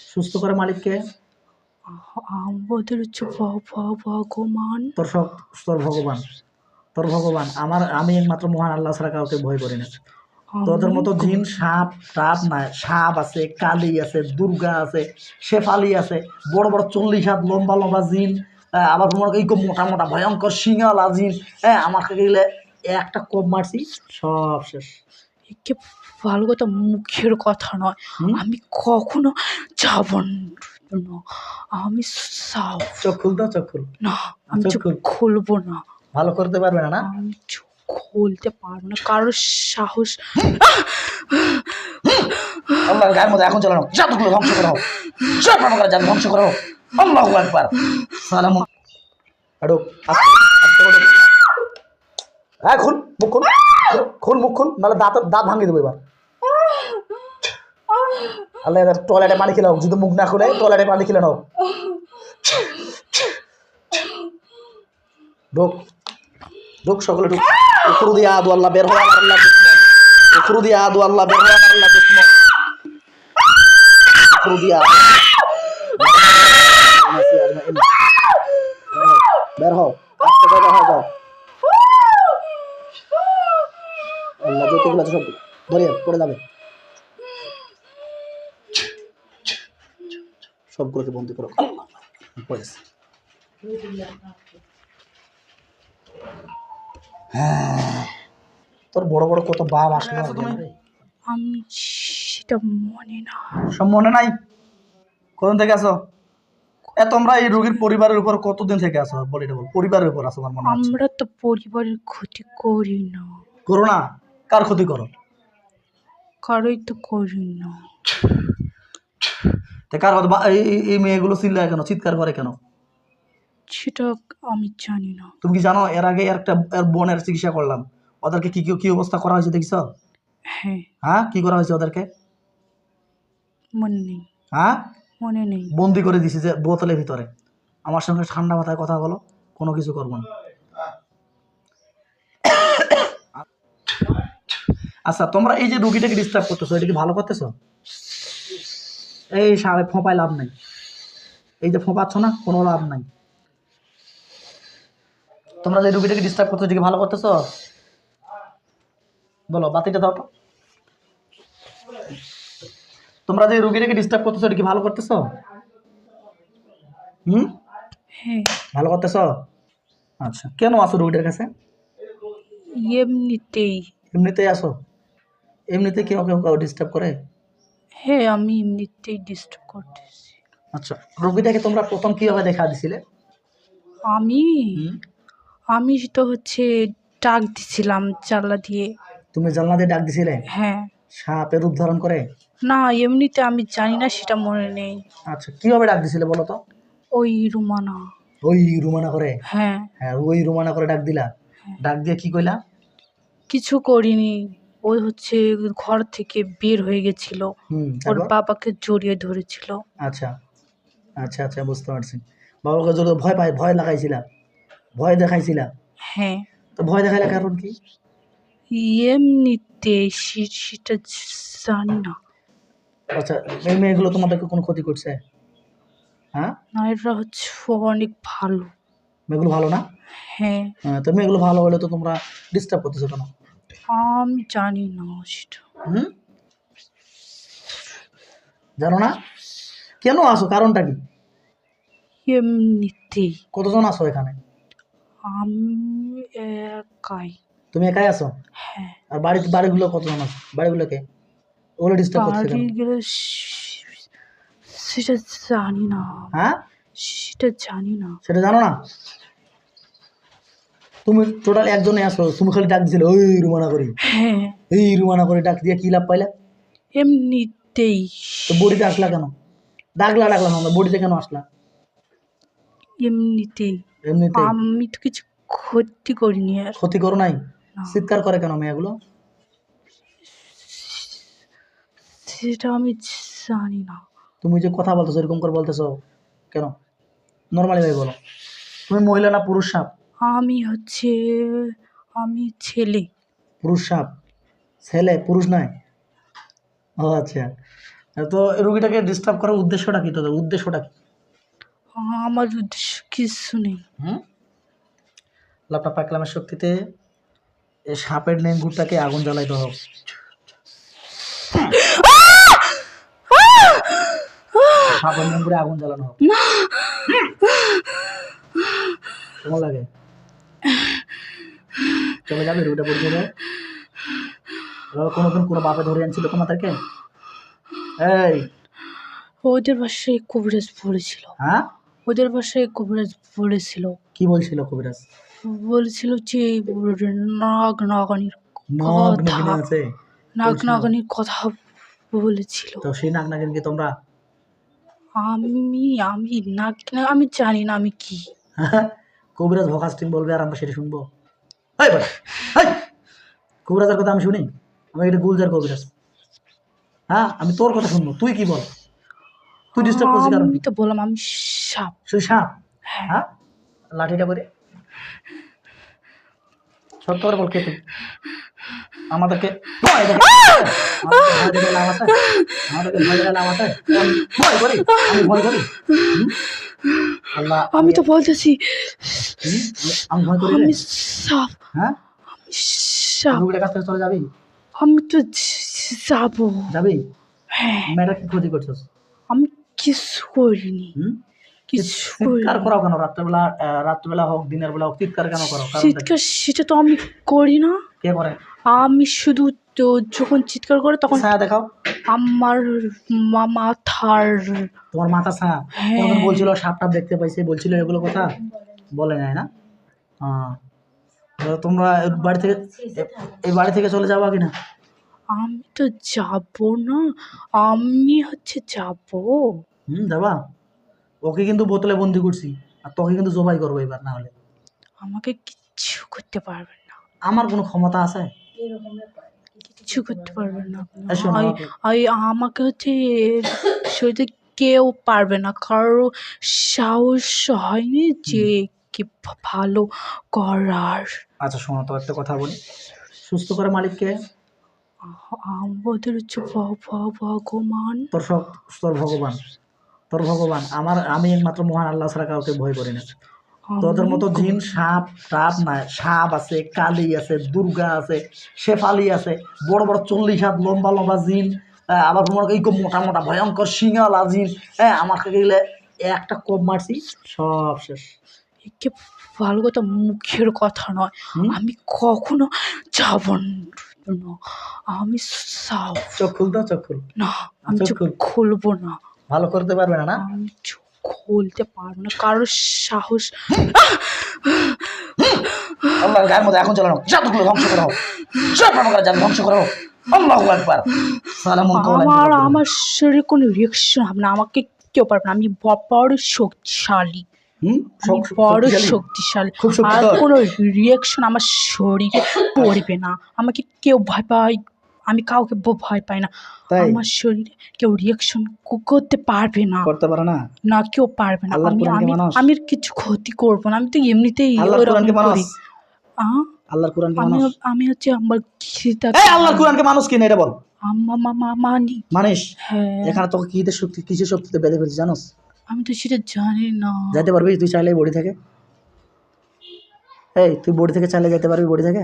সুস্থ করে মালিককে? আমাদের হচ্ছে ভগবান। তোর ভগবান, তোর ভগবান। আমি একমাত্র মহান আল্লাহ ছাড়া কাউকে ভয় করি না। তোদের মতো জিন সাপ টাপ নাই, সাপ আছে, কালী আছে, দুর্গা আছে, শেফালি আছে, বড় বড় 40 হাত লম্বা লম্বা জিন, আবার মনে করি মোটা মোটা ভয়ঙ্কর সিংহালা জিন। আমাকে গেলে একটা কোপ মারছি, সব শেষ। একে ভালো কথা, মুখের কথা নয়। আমি কখনো যাব না। আমি চোখ খুলতো, চোখ খুল না, আমি চোখ খুলবো না। ভালো করতে পারবে না? আমি চোখ খুলতে পারবো না, কারোর সাহস। আল্লাহর গায়ের মধ্যে এখন চালানো, জাদুগুলো ধ্বংস করো, সব প্রকার জাদু ধ্বংস করো। আল্লাহু আকবার। সালাম আড়ো, আস্তে আস্তে করো। খুল মুখ, খুল খুল মুখ খুল, নাহলে দাঁত ভাঙিয়ে দেবো এবার। আল্লাহ, টয়লেটে পানি খেলাও, যদি মুখ না খুলে টয়লেটে পানি খেলে নাও। ঢোক ঢোক, সকলে ঢোক। উখরু দিয়া আদু আল্লাহ, বের হয় আমার আল্লাহ দুশ্মন। উখরু দিয়া আদু আল্লাহ, বের হয় আমার আল্লাহ দুশ্মন। উখরু দিয়া বের হও, আস্তে করে বের হয়ে যাও। আল্লাহ যতগুলো আছে সব ধরিয়ে পড়ে যাবে, সবগুলোকে বন্দি করো। পড়েছে। তোর বড় বড় কত বাপ আসলো, আমি সেটা মনে না। সব মনে নাই? কখন থেকে আসো? তোমরা এই রোগীর পরিবারের উপর কতদিন থেকে আসো? বল, এটা বল। পরিবারের উপর আসো? আমার মনে হচ্ছে আমরা তো পরিবারের ক্ষতি করি না। করো না? কার ক্ষতি করো? কারোই তো করি না। কার? এই মেয়েগুলো চিল্লায় কেন, চিৎকার করে কেন? সেটা আমি জানি না। তুমি কি জানো, এর আগে এর বোনের চিকিৎসা করলাম, ওদেরকে কি অবস্থা করা হয়েছে দেখছো? হ্যাঁ, কি করা হয়েছে ওদেরকে? মনে নেই। হ্যাঁ, মনে নেই। বন্দি করে দিছি যে বোতলের ভিতরে। আমার সঙ্গে ঠান্ডা মাথায় কথা বলো, কোনো কিছু করবো না। আচ্ছা, তোমরা এই যে রুগীটাকে ডিস্টার্ব করতেছো, এটা কি ভালো করতেছো? এই সাহেব ফোঁপায় লাভ নাই, এই যে ফোঁপাচ্ছ না, কোনো লাভ নাই। তোমরা যে রুগীটাকে ডিস্টার্ব করতেছো, এটা কি ভালো করতেছো? বলো, বাতিটা দাও তো। তোমরা যে রুগীটাকে ডিস্টার্ব করতেছো, এটা কি ভালো করতেছো? হ্যাঁ, ভালো করতেছো। আচ্ছা, কেন আসো রুগীটার কাছে? এমনিতেই আসো? এমনিতে কি ওকে ডিস্টার্ব করে? হ্যাঁ, আমি এমনিতেই ডিস্টার্ব করতেছি। আচ্ছা, রোগীটাকে তোমরা প্রথম কিভাবে দেখা দিছিলে? আমি তো হচ্ছে ডাক দিছিলাম জানলা দিয়ে। তুমি জানলা দিয়ে ডাক দিছিলে? হ্যাঁ। সাপের রূপ ধারণ করে? না, এমনিতে আমি জানি না, সেটা মনে নেই। আচ্ছা, কিভাবে ডাক দিছিলে বলো তো? ওই রুমানা। ওই রুমানা করে? হ্যাঁ। হ্যাঁ, ওই রুমানা করে ডাক দিলা? ডাক দিয়ে কি কইলা? কিছু করিনি। ওই হচ্ছে ঘর থেকে বের হয়ে গেছিল, ওর বাবাকে জড়িয়ে ধরেছিল। আচ্ছা আচ্ছা আচ্ছা, বুঝতে পারছি। বাবাকে জড়িয়ে ভয় লাগাইছিলা, ভয় দেখাইছিলা? হ্যাঁ। তো ভয় দেখাইলা কারণ কি? এমনিতে সেটা জানি না। আচ্ছা, এই মেয়েগুলো তোমাদেরকে কোনো ক্ষতি করছে? হ্যাঁ, না, এরা হচ্ছে অনেক ভালো। মেয়েগুলো ভালো না? হ্যাঁ। তো মেয়েগুলো ভালো হলে তো তোমরা ডিস্টার্ব করতেছো কেন? আমি জানি না সেটা। জানো না? কেন আসো, কারণটা কি? এমনিতেই। কতজন আসো এখানে? আমি একাই। তুমি একাই আসো? হ্যাঁ। আর বাড়িগুলো কতজন আছে? বাড়িগুলোকে ওগুলো ডিস্টার্ব করছে কেন? বাড়িগুলো সেটা জানি না। হ্যাঁ, সেটা জানি না। সেটা জানো না? তুমি টোটাল একজনে আসো, তুমি খালি ডাক দিছিলে ওই রুমানা করি। হ্যাঁ। এই রুমানা করে ডাক দিয়ে কি লাভ পাইলা? এমনিতেই। তো বডিতে আসলা কেন? ডাকলাম আমরা, বডিতে কেন আসলা? এমনিতেই। আমি তো কিছু ক্ষতি করিনি। আর ক্ষতি করো নাই? চিৎকার করে কেন মেয়েগুলো? সেটা আমি জানি না। তুমি যে কথা বলতেছো এরকম করে বলতেছো কেন? নর্মালি ভাই বলো, তুমি মহিলা না পুরুষ সাপ? আমি ছেলে। পুরুষ সাপ? ছেলে, পুরুষ নয়? ও আচ্ছা, তো রোগীটাকে ডিস্টার্ব করার উদ্দেশ্যটা কি? তোদের উদ্দেশ্যটা কি? আমার উদ্দেশ্য কিছু নেই। লাপটা পাকলামের শক্তিতে এই সাপের নেঙ্গুরটাকে আগুন জ্বালাইতে হবে। সাপের নেঙ্গুরে আগুন জ্বালানো হবে। কেমন লাগে? চলে যাবে রুটা পড়ে যাবে। কোনোদিন কোনো বাপে ধরে আনছিল তোমাদেরকে? এই ওদের বাসায় কবিরাজ বলেছিল, হ্যাঁ, ওদের বাসায় কবিরাজ বলেছিল, কি বলছিল কবিরাজ? বলেছিল যে নাগ নাগানির নগ কথা, নাগিনী আছে, নাগ নাগানির কথা বলেছিল। তো সেই নাগ নাগিনী কি তোমরা? আমি আমি নাগ না, আমি জানি না আমি কি। কবিরাজ ভকাস্টিং বলবে আর আমরা সেটা শুনবো? এই বেটা, এই! কবিরাজের কথা আমি শুনি? আমি এটা গুলজার কবিরাজ। হ্যাঁ, আমি তোর কথা শুনবো, তুই কি বল? তুই ডিস্টার্ব করছিস কারণ আমি কি? তো বললাম আমি সাপ। তুই সাপ? হ্যাঁ, লাঠিটা করে সত্য করে বল, কে তুই? আমাদেরকে ভয় দেখে, আমাদেরকে ভয় দেখে লাভ আছে? আমাদেরকে ভয় দেখে লাভ আছে? আমি ভয় করি? আমি ভয় করি? আল্লাহ, আমি তো বলতেছি আমি ভয় করি রে? আমি সাপ, হ্যাঁ, আমি সাপ, রুগীটার কাছ থেকে চলে যাবি? আমি তো যাবো। যাবি? হ্যাঁ, মেয়েটা কি ক্ষতি করছিস? আমি কিছু করিনি, কিছু চিৎকার করিনি। করাও কেন রাত্রেবেলা? রাত্রেবেলা হোক দিনের বেলা হোক, চিৎকার কেন করো? কারণ চিৎকার সেটা তো আমি করি না। কে করে? আমি শুধু তো যখন চিৎকার করে তখন ছায়া দেখাও। আমার মাথার, তোমার মাথা ছায়া? কোনদিন বলছিল সাপটা দেখতে পাইছে, বলছিল এগুলো কথা? বলে নাই না? তো তোমরা বাড়ি থেকে, এই বাড়ি থেকে চলে যাবো কিনা? আমি তো যাবো না, আমি যাবো। যাবা? ওকে কিন্তু বোতলে বন্দি করছি, আর তোকে কিন্তু জবাই করবো এবার, না হলে আমাকে কিচ্ছু করতে পারবেন না, আমার কোনো ক্ষমতা আছে? কিচ্ছু করতে পারবেন না আপনি। এই শোনো, আমাকে শরীরে কেউ পারবে না, কারো সাহস হয়নি যে কি ভালো করার। আচ্ছা শোনো তো, একটা কথা বলি, সুস্থ করে মালিককে? আমাদের ভগবান। তোর ভগবান, তোর ভগবান। আমি একমাত্র মহান আল্লাহ ছাড়া কাউকে ভয় করি না। তোদের মতো জিন সাপ টাপ নাই, সাপ আছে, কালি আছে, দুর্গা আছে, শেফালি আছে, বড় বড় 40 হাত লম্বা লম্বা জিন, আবার মনে করি মোটা মোটা ভয়ঙ্কর সিংহালা জিন। হ্যাঁ, আমাকে গেলে একটা কোপ মারছি, সব শেষ। একে ভালো কথা, মুখের কথা নয়, আমি কখনো যাব না। আমি চোখ খুলতো, চোখ খুল না, আমি চোখ খুলবো না। ভালো করতে পারবে না? না, আমি চোখ খুলতে পারবো না, কারোর সাহস। আল্লাহর গায়ের মধ্যে এখন চালানো, জাদুগুলো ধ্বংস করো, সব জাদু ধ্বংস করো। আল্লাহু আকবার। সালামুন কাওলান। আমার শরীরে কোনো রিয়াকশন হবে না, আমাকে কেউ পারবে না। আমি বড় শক্তিশালী, বড় শক্তিশালী, আর কোনো রিয়াকশন আমার শরীরে পড়বে না। আমাকে কেউ ভয় পায়, আমি কাউকে ভয় পাই না। আমার শরীরে কেউ রিয়াকশন করতে পারবে না, করতে পারে না, না কেউ পারবে না। আমি কিছু ক্ষতি করবো না, আমি তো এমনিতেই আল্লাহর কোরআনকে মানস? আল্লাহর কোরআনকে মানস? আমি আমার আল্লাহর কোরআনকে মানুষ কিনা এটা বল? মানি। মানিস? হ্যাঁ। এখানে তোকে কিসের শক্তি, কিসের শক্তিতে বেঁধে ফেলছিস জানোস? আমি তো সেটা জানি না। যাইতে পারবি তুই চাইলে বডি থেকে? এই তুই বডি থেকে চাইলে যেতে পারবি? বডি থেকে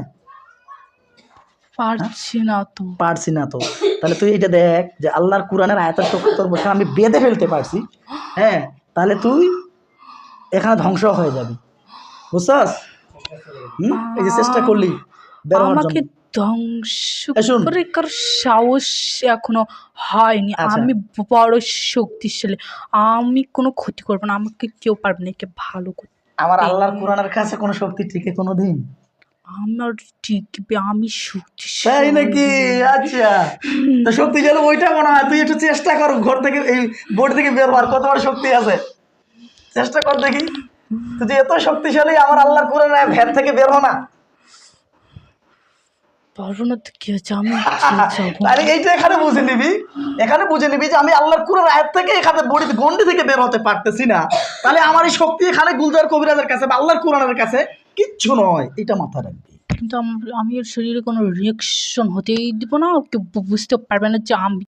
পারছি না তো। পারছি না তো? তাহলে তুই এটা দেখ যে আল্লাহর কোরআনের আয়াতের শক্তি তোর বসে আমি বেঁধে ফেলতে পারছি। হ্যাঁ, তাহলে তুই এখানে ধ্বংস হয়ে যাবি, বুঝছস? এই যে চেষ্টা করলি আমাকে ধ্বংস করার সাহস এখনো হয়নি। আমি বড় শক্তিশালী, আমি কোনো ক্ষতি করবো না, আমাকে কেউ পারবে না একে ভালো করতে। আমার আল্লাহর কোরআনের কাছে কোনো শক্তি টিকে কোনোদিন? আমার টিকবে, আমি শক্তিশালী। তাই নাকি? আচ্ছা, তো শক্তিশালী ওইটা মনে হয়। তুই একটু চেষ্টা কর, ঘর থেকে এই বোর্ড থেকে বের হওয়ার কত বড় শক্তি আছে, চেষ্টা কর দেখি। তুই এত শক্তিশালী, আমার আল্লাহর কোরআনের ভেদ থেকে বের হ না। পারবো না তো কি হচ্ছে, আমি তাহলে এইটা এখানে বুঝে নিবি, এখানে বুঝে নিবি যে আমি আল্লাহর কোরআন আয়াত থেকে এখানে বডি গন্ডি থেকে বের হতে পারতেছি না, তাহলে আমার এই শক্তি এখানে গুলজার কবিরাজের কাছে বা আল্লাহর কোরআনের কাছে কিচ্ছু নয়, এটা মাথায় রাখবি। কিন্তু আমি এর শরীরে কোনো রিয়াকশন হতেই দিব না, কেউ বুঝতে পারবে না যে আমি